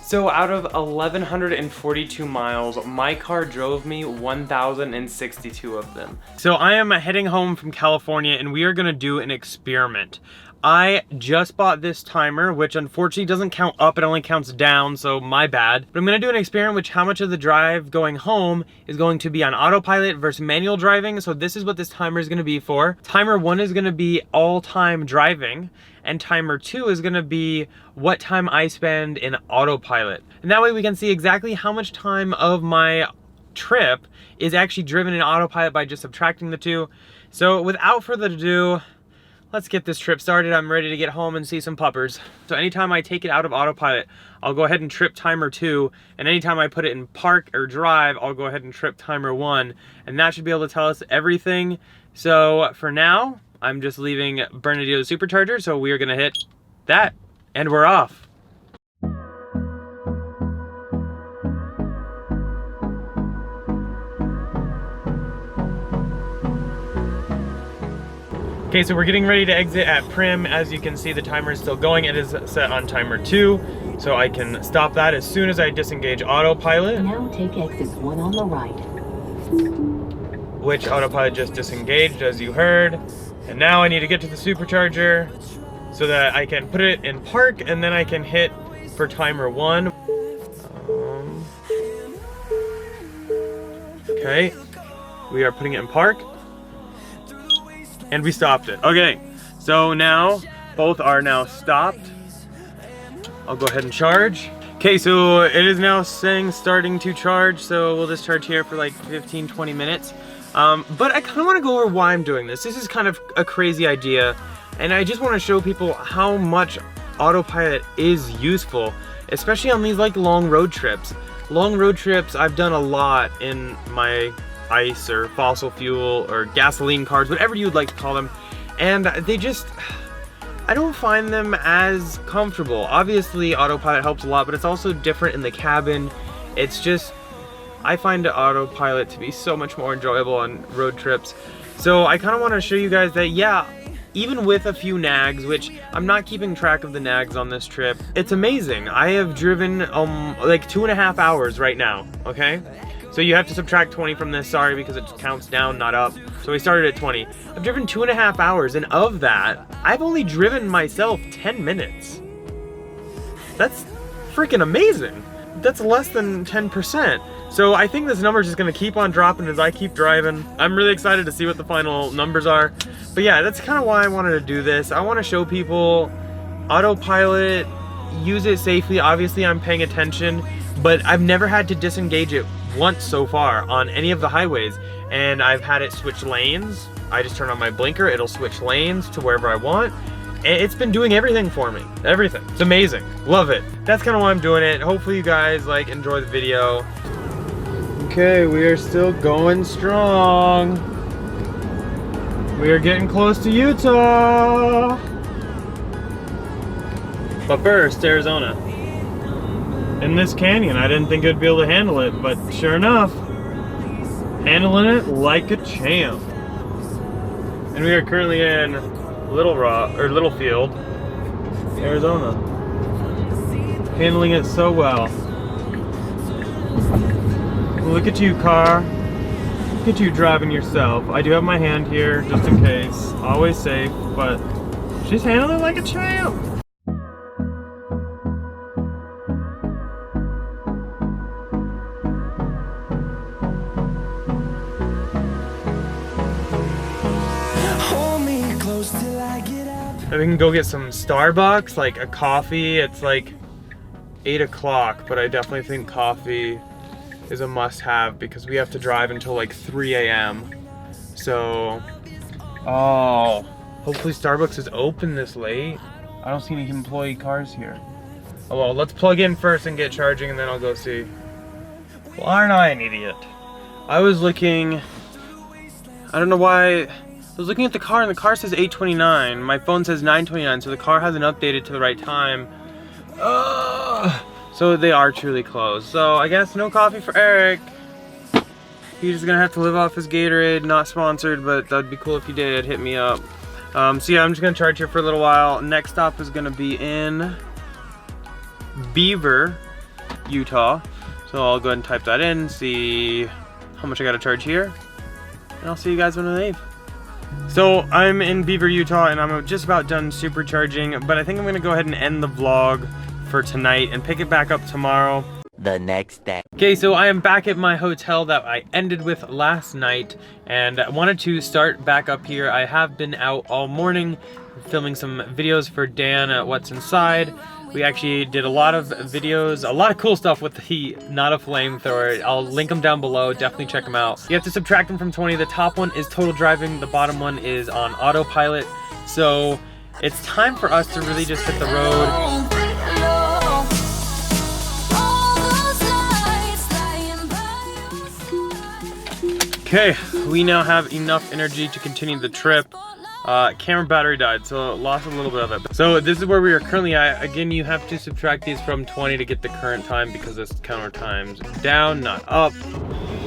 So out of 1,142 miles, my car drove me 1,062 of them. So I am heading home from California and we are gonna do an experiment. I just bought this timer, which unfortunately doesn't count up, it only counts down, so my bad. But I'm gonna do an experiment which how much of the drive going home is going to be on autopilot versus manual driving. So this is what this timer is gonna be for. Timer 1 is gonna be all-time driving, and timer 2 is gonna be what time I spend in autopilot. And that way we can see exactly how much time of my trip is actually driven in autopilot by just subtracting the two. So without further ado, let's get this trip started. I'm ready to get home and see some puppers. So anytime I take it out of autopilot, I'll go ahead and trip timer 2, and anytime I put it in park or drive, I'll go ahead and trip timer 1, and that should be able to tell us everything. So for now, I'm just leaving Bernardino supercharger, so we are gonna hit that, and we're off. Okay, so we're getting ready to exit at Prim. As you can see, the timer is still going. It is set on timer 2, so I can stop that as soon as I disengage autopilot. Now take exit 1 on the right. Which autopilot just disengaged, as you heard. And now I need to get to the supercharger so that I can put it in park, and then I can hit for timer 1. Okay, we are putting it in park. And we stopped it. Okay, so now both are now stopped. I'll go ahead and charge. Okay, so it is now saying starting to charge, so we'll just charge here for like 15-20 minutes. But I kind of want to go over why I'm doing this. This is kind of a crazy idea, and I just want to show people how much autopilot is useful, especially on these like long road trips. Long road trips, I've done a lot in my ICE or fossil fuel or gasoline cars, whatever you'd like to call them, and they just, I don't find them as comfortable. Obviously autopilot helps a lot, but it's also different in the cabin. It's just, I find autopilot to be so much more enjoyable on road trips. So I kind of want to show you guys that, yeah, even with a few nags, which I'm not keeping track of the nags on this trip, it's amazing. I have driven like 2.5 hours right now, okay? So you have to subtract 20 from this, sorry, because it counts down, not up. So we started at 20. I've driven 2.5 hours, and of that, I've only driven myself 10 minutes. That's freaking amazing. That's less than 10%. So I think this number is just gonna keep on dropping as I keep driving. I'm really excited to see what the final numbers are. But yeah, that's kind of why I wanted to do this. I wanna show people autopilot, use it safely. Obviously I'm paying attention, but I've never had to disengage it once so far on any of the highways, and I've had it switch lanes. I just turn on my blinker, it'll switch lanes to wherever I want, and it's been doing everything for me. Everything. It's amazing. Love it. That's kind of why I'm doing it. Hopefully you guys like enjoy the video. Okay, we are still going strong. We are getting close to Utah. But first, Arizona. In this canyon, I didn't think I'd be able to handle it, but sure enough, handling it like a champ. And we are currently in Littlefield, Arizona. Handling it so well. Look at you, car. Look at you driving yourself. I do have my hand here, just in case. Always safe, but she's handling it like a champ. We can go get some Starbucks, like a coffee. It's like 8 o'clock, but I definitely think coffee is a must-have because we have to drive until like 3 a.m. So, oh, hopefully Starbucks is open this late. I don't see any employee cars here. Oh well, let's plug in first and get charging, and then I'll go see. Well, aren't I an idiot? I was looking, I don't know why. I was looking at the car and the car says 8:29. My phone says 9:29, so the car hasn't updated to the right time. So they are truly closed. So I guess no coffee for Eric. He's just gonna have to live off his Gatorade. Not sponsored, but that'd be cool if he did. Hit me up. So yeah, I'm just gonna charge here for a little while. Next stop is gonna be in Beaver, Utah. So I'll go ahead and type that in, see how much I gotta charge here, and I'll see you guys when I leave. So I'm in Beaver, Utah, and I'm just about done supercharging, but I think I'm gonna go ahead and end the vlog for tonight and pick it back up tomorrow. The next day. Okay, so I am back at my hotel that I ended with last night, and I wanted to start back up here. I have been out all morning filming some videos for Dan at What's Inside. We actually did a lot of videos, a lot of cool stuff with the Not a Flamethrower. I'll link them down below, definitely check them out. You have to subtract them from 20. The top one is total driving, the bottom one is on autopilot. So it's time for us to really just hit the road. Okay, we now have enough energy to continue the trip. Camera battery died, so lost a little bit of it. So this is where we are currently at. Again, you have to subtract these from 20 to get the current time because this counter time's down, not up.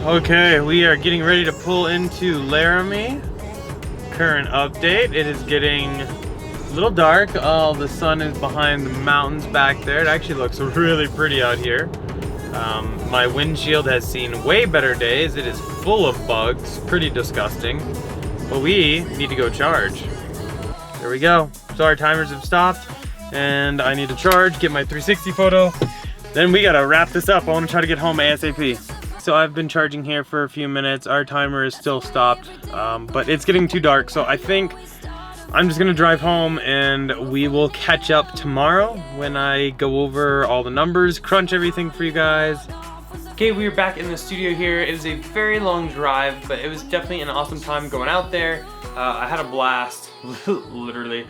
Okay, we are getting ready to pull into Laramie. Current update, it is getting a little dark. Oh, the sun is behind the mountains back there. It actually looks really pretty out here. My windshield has seen way better days. It is full of bugs, pretty disgusting. But we need to go charge. There we go. So our timers have stopped and I need to charge, get my 360 photo. Then we gotta wrap this up. I wanna try to get home ASAP. So I've been charging here for a few minutes. Our timer is still stopped, but it's getting too dark. So I think I'm just gonna drive home and we will catch up tomorrow when I go over all the numbers, crunch everything for you guys. Okay, we are back in the studio here. It is a very long drive, but it was definitely an awesome time going out there. I had a blast, literally.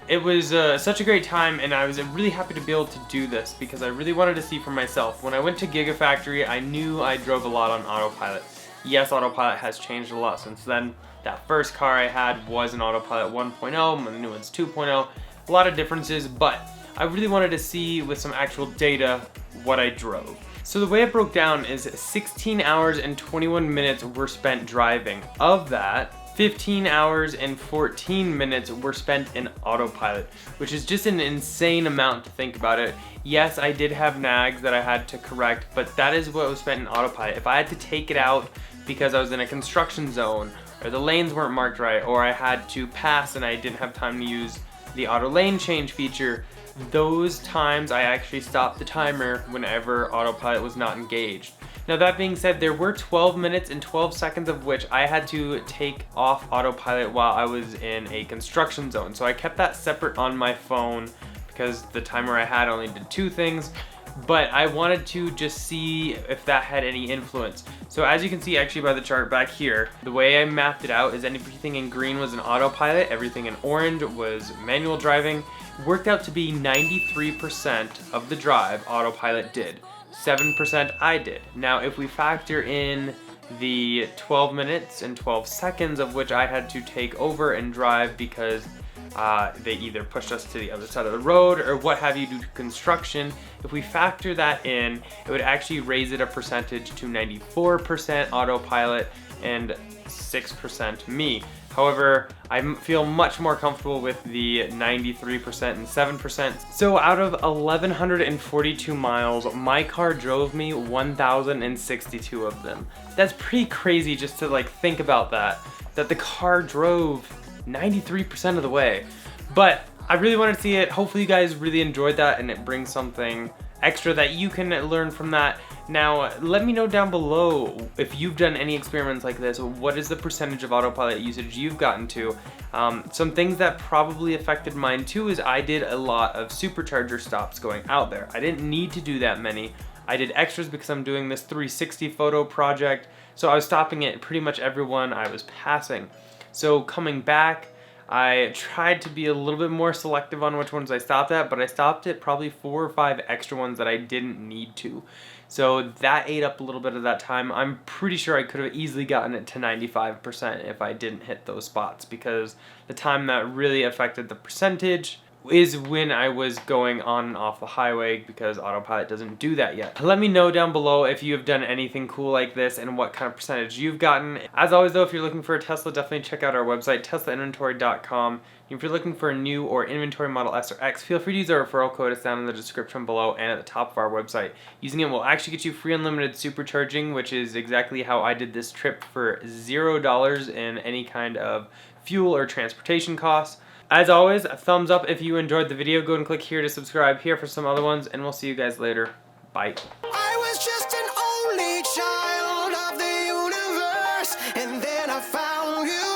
It was such a great time, and I was really happy to be able to do this because I really wanted to see for myself. When I went to Gigafactory, I knew I drove a lot on autopilot. Yes, autopilot has changed a lot since then. That first car I had was an autopilot 1.0, the new one's 2.0. A lot of differences, but I really wanted to see with some actual data what I drove. So the way it broke down is 16 hours and 21 minutes were spent driving. Of that, 15 hours and 14 minutes were spent in autopilot, which is just an insane amount to think about it. Yes, I did have nags that I had to correct, but that is what was spent in autopilot. If I had to take it out because I was in a construction zone, or the lanes weren't marked right, or I had to pass and I didn't have time to use the auto lane change feature, those times I actually stopped the timer whenever autopilot was not engaged. Now that being said, there were 12 minutes and 12 seconds of which I had to take off autopilot while I was in a construction zone. So I kept that separate on my phone because the timer I had only did two things, but I wanted to just see if that had any influence. So as you can see actually by the chart back here, the way I mapped it out is everything in green was an autopilot, everything in orange was manual driving. It worked out to be 93% of the drive autopilot did, 7% I did. Now if we factor in the 12 minutes and 12 seconds of which I had to take over and drive because they either pushed us to the other side of the road or what have you due to construction. If we factor that in, it would actually raise it a percentage to 94% autopilot and 6% me. However, I feel much more comfortable with the 93% and 7%. So out of 1,142 miles, my car drove me 1,062 of them. That's pretty crazy just to like think about that the car drove 93% of the way. But I really wanted to see it. Hopefully you guys really enjoyed that and it brings something extra that you can learn from that. Now, let me know down below if you've done any experiments like this. What is the percentage of autopilot usage you've gotten to? Some things that probably affected mine too is I did a lot of supercharger stops going out there. I didn't need to do that many. I did extras because I'm doing this 360 photo project. So I was stopping at pretty much everyone I was passing. So coming back, I tried to be a little bit more selective on which ones I stopped at, but I stopped at probably 4 or 5 extra ones that I didn't need to. So that ate up a little bit of that time. I'm pretty sure I could have easily gotten it to 95% if I didn't hit those spots, because the time that really affected the percentage is when I was going on and off the highway, because AutoPilot doesn't do that yet. Let me know down below if you have done anything cool like this and what kind of percentage you've gotten. As always though, if you're looking for a Tesla, definitely check out our website, teslainventory.com. If you're looking for a new or inventory Model S or X, feel free to use our referral code. It's down in the description below and at the top of our website. Using it will actually get you free unlimited supercharging, which is exactly how I did this trip for $0 in any kind of fuel or transportation costs. As always, a thumbs up if you enjoyed the video. Go and click here to subscribe here for some other ones, and we'll see you guys later. Bye. I was just an only child of the universe, and then I found you.